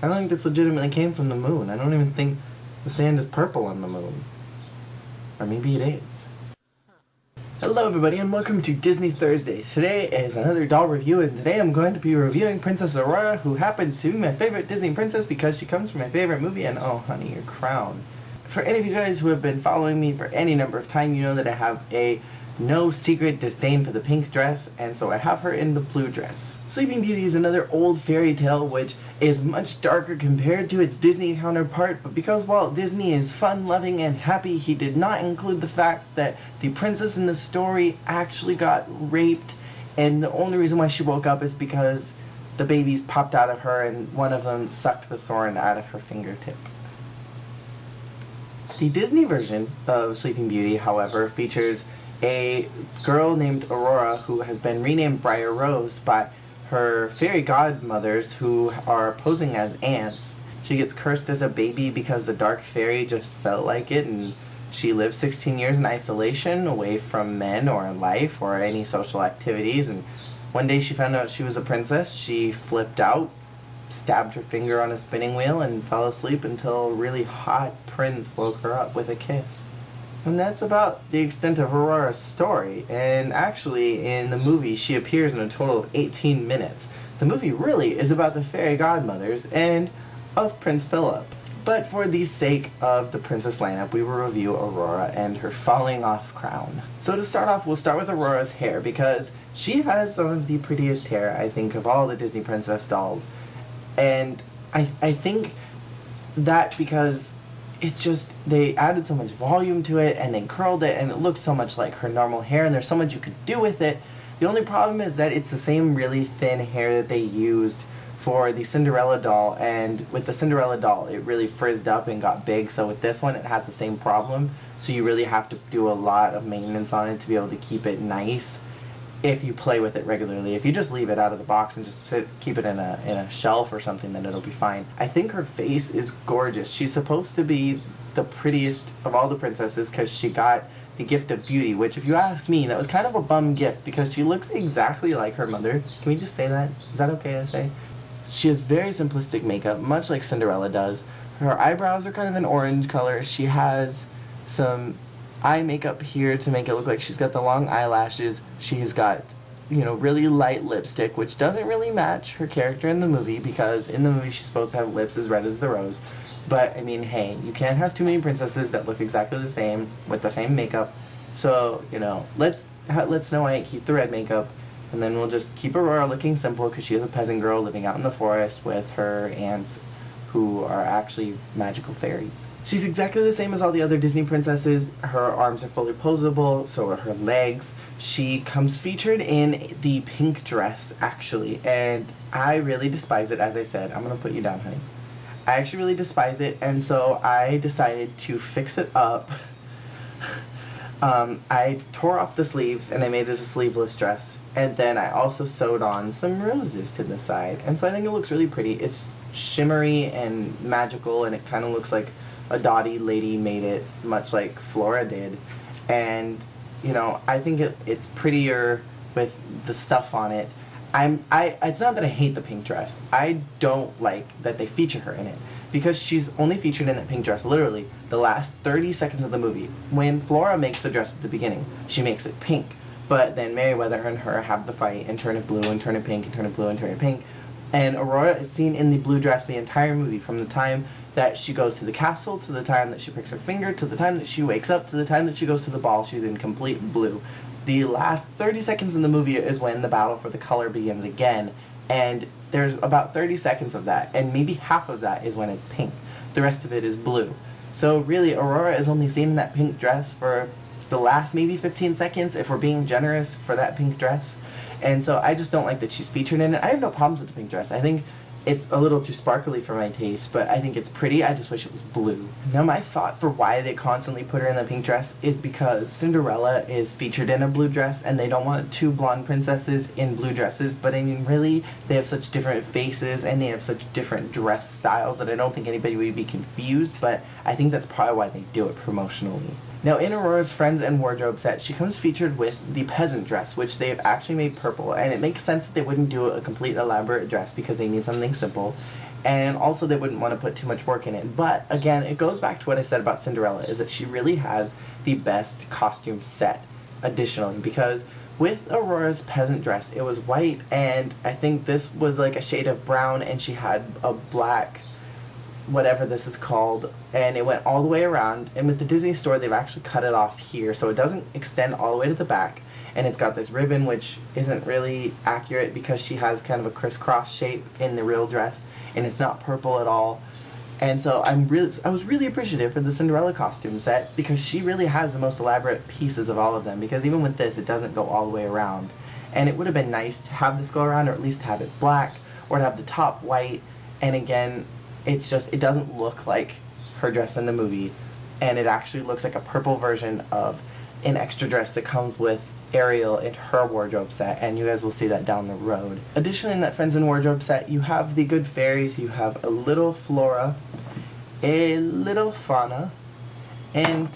I don't think this legitimately came from the moon. I don't even think the sand is purple on the moon. Or maybe it is. Hello everybody and welcome to Disney Thursday. Today is another doll review, and today I'm going to be reviewing Princess Aurora, who happens to be my favorite Disney princess because she comes from my favorite movie, and oh honey, your crown. For any of you guys who have been following me for any number of time, you know that I have a no secret disdain for the pink dress, and so I have her in the blue dress. Sleeping Beauty is another old fairy tale which is much darker compared to its Disney counterpart, but because Walt Disney is fun-loving and happy, he did not include the fact that the princess in the story actually got raped, and the only reason why she woke up is because the babies popped out of her and one of them sucked the thorn out of her fingertip. The Disney version of Sleeping Beauty, however, features a girl named Aurora who has been renamed Briar Rose by her fairy godmothers who are posing as ants. She gets cursed as a baby because the dark fairy just felt like it, and she lived 16 years in isolation away from men or life or any social activities, and one day she found out she was a princess. She flipped out, stabbed her finger on a spinning wheel, and fell asleep until a really hot prince woke her up with a kiss. And that's about the extent of Aurora's story, and actually in the movie she appears in a total of 18 minutes. The movie really is about the fairy godmothers and of Prince Philip. But for the sake of the princess lineup, we will review Aurora and her falling off crown. So to start off, we'll start with Aurora's hair, because she has some of the prettiest hair, I think, of all the Disney princess dolls. And I think that because it's just, they added so much volume to it, and they curled it, and it looks so much like her normal hair, and there's so much you could do with it. The only problem is that it's the same really thin hair that they used for the Cinderella doll, and with the Cinderella doll, it really frizzed up and got big, so with this one, it has the same problem, so you really have to do a lot of maintenance on it to be able to keep it nice if you play with it regularly. If you just leave it out of the box and just keep it in a shelf or something, then it'll be fine. I think her face is gorgeous. She's supposed to be the prettiest of all the princesses because she got the gift of beauty, which if you ask me, that was kind of a bum gift because she looks exactly like her mother. Can we just say that? Is that okay to say? She has very simplistic makeup, much like Cinderella does. Her eyebrows are kind of an orange color. She has some eye makeup here to make it look like she's got the long eyelashes. She's got, you know, really light lipstick, which doesn't really match her character in the movie because in the movie she's supposed to have lips as red as the rose. But, I mean, hey, you can't have too many princesses that look exactly the same with the same makeup. So, you know, let's Snow White keep the red makeup, and then we'll just keep Aurora looking simple because she is a peasant girl living out in the forest with her aunts who are actually magical fairies. She's exactly the same as all the other Disney princesses. Her arms are fully posable, so are her legs. She comes featured in the pink dress, actually, and I really despise it, as I said. I'm going to put you down, honey. I actually really despise it, and so I decided to fix it up. I tore off the sleeves, and I made it a sleeveless dress, and then I also sewed on some roses to the side, and so I think it looks really pretty. It's shimmery and magical, and it kind of looks like a Dottie lady made it, much like Flora did, and you know, I think it's prettier with the stuff on it. It's not that I hate the pink dress. I don't like that they feature her in it because she's only featured in that pink dress literally the last 30 seconds of the movie. When Flora makes the dress at the beginning, she makes it pink, but then Merryweather and her have the fight and turn it blue and turn it pink and turn it blue and turn it pink. And Aurora is seen in the blue dress the entire movie, from the time that she goes to the castle, to the time that she pricks her finger, to the time that she wakes up, to the time that she goes to the ball. She's in complete blue. The last 30 seconds in the movie is when the battle for the color begins again, and there's about 30 seconds of that, and maybe half of that is when it's pink. The rest of it is blue. So really, Aurora is only seen in that pink dress for the last maybe 15 seconds, if we're being generous for that pink dress. And so I just don't like that she's featured in it. I have no problems with the pink dress. I think it's a little too sparkly for my taste, but I think it's pretty. I just wish it was blue. Now my thought for why they constantly put her in the pink dress is because Cinderella is featured in a blue dress and they don't want two blonde princesses in blue dresses, but I mean really, they have such different faces and they have such different dress styles that I don't think anybody would be confused, but I think that's probably why they do it promotionally. Now in Aurora's Friends and Wardrobe set, she comes featured with the peasant dress, which they have actually made purple, and it makes sense that they wouldn't do a complete elaborate dress because they need something simple. And also they wouldn't want to put too much work in it. But again, it goes back to what I said about Cinderella, is that she really has the best costume set additionally, because with Aurora's peasant dress, it was white, and I think this was like a shade of brown, and she had a black, whatever this is called, and it went all the way around. And with the Disney Store, they've actually cut it off here, so it doesn't extend all the way to the back. And it's got this ribbon, which isn't really accurate because she has kind of a crisscross shape in the real dress, and it's not purple at all. And so I was really appreciative for the Cinderella costume set, because she really has the most elaborate pieces of all of them, because even with this, it doesn't go all the way around. And it would have been nice to have this go around, or at least have it black, or to have the top white. And again, it's just, it doesn't look like her dress in the movie, and it actually looks like a purple version of an extra dress that comes with Ariel in her wardrobe set, and you guys will see that down the road. Additionally, in that Friends and Wardrobe set, you have the good fairies. You have a little Flora, a little Fauna, and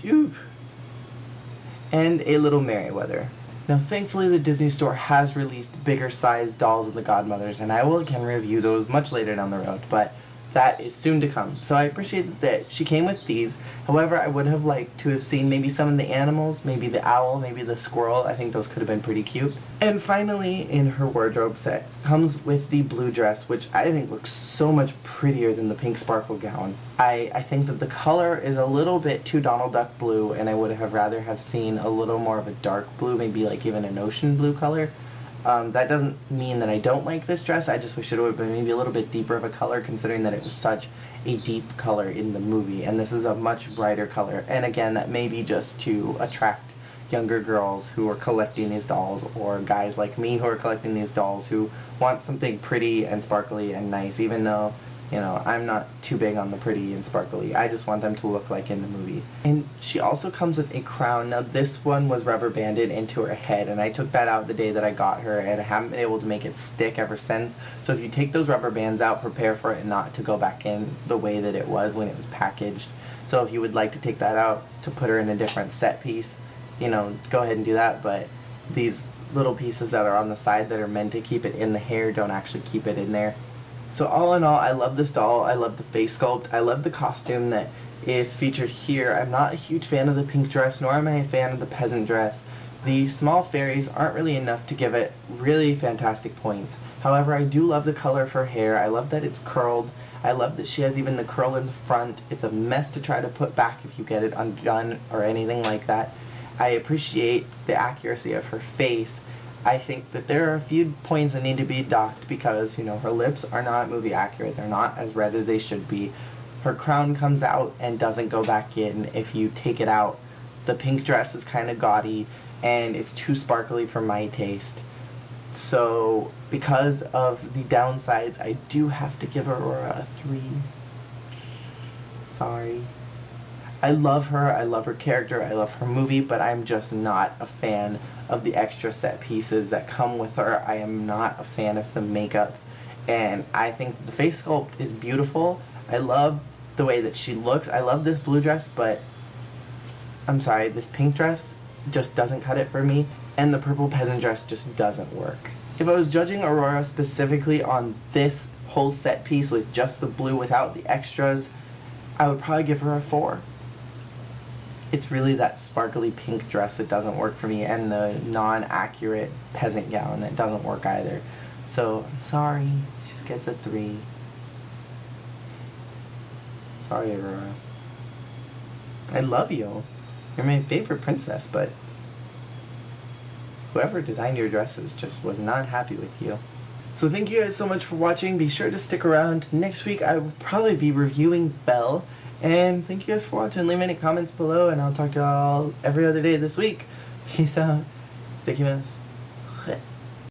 a little Merryweather. Now, thankfully, the Disney Store has released bigger sized dolls of the Godmothers, and I will again review those much later down the road, but that is soon to come. So I appreciate that she came with these. However, I would have liked to have seen maybe some of the animals, maybe the owl, maybe the squirrel. I think those could have been pretty cute. And finally, in her wardrobe set, comes with the blue dress, which I think looks so much prettier than the pink sparkle gown. I think that the color is a little bit too Donald Duck blue, and I would have rather have seen a little more of a dark blue, maybe like even an ocean blue color. That doesn't mean that I don't like this dress. I just wish it would have been maybe a little bit deeper of a color, considering that it was such a deep color in the movie, and this is a much brighter color. And again, that may be just to attract younger girls who are collecting these dolls, or guys like me who are collecting these dolls who want something pretty and sparkly and nice, even though, you know, I'm not too big on the pretty and sparkly. I just want them to look like in the movie. And she also comes with a crown. Now, this one was rubber banded into her head, and I took that out the day that I got her, and I haven't been able to make it stick ever since. So if you take those rubber bands out, prepare for it not to go back in the way that it was when it was packaged. So if you would like to take that out to put her in a different set piece, you know, go ahead and do that. But these little pieces that are on the side that are meant to keep it in the hair don't actually keep it in there. So all in all, I love this doll. I love the face sculpt. I love the costume that is featured here. I'm not a huge fan of the pink dress, nor am I a fan of the peasant dress. The small fairies aren't really enough to give it really fantastic points. However, I do love the color of her hair. I love that it's curled. I love that she has even the curl in the front. It's a mess to try to put back if you get it undone or anything like that. I appreciate the accuracy of her face. I think that there are a few points that need to be docked because, you know, her lips are not movie accurate. They're not as red as they should be. Her crown comes out and doesn't go back in if you take it out. The pink dress is kind of gaudy, and it's too sparkly for my taste. So, because of the downsides, I do have to give Aurora a 3. Sorry. I love her character, I love her movie, but I'm just not a fan of the extra set pieces that come with her. I am not a fan of the makeup, and I think the face sculpt is beautiful. I love the way that she looks. I love this blue dress, but I'm sorry, this pink dress just doesn't cut it for me, and the purple peasant dress just doesn't work. If I was judging Aurora specifically on this whole set piece with just the blue without the extras, I would probably give her a 4. It's really that sparkly pink dress that doesn't work for me, and the non-accurate peasant gown that doesn't work either. So, I'm sorry. She just gets a 3. Sorry, Aurora. I love you. You're my favorite princess, but whoever designed your dresses just was not happy with you. So thank you guys so much for watching. Be sure to stick around. Next week I will probably be reviewing Belle. And thank you guys for watching. Leave any comments below, and I'll talk to y'all every other day this week. Peace out. Sticky Mouse.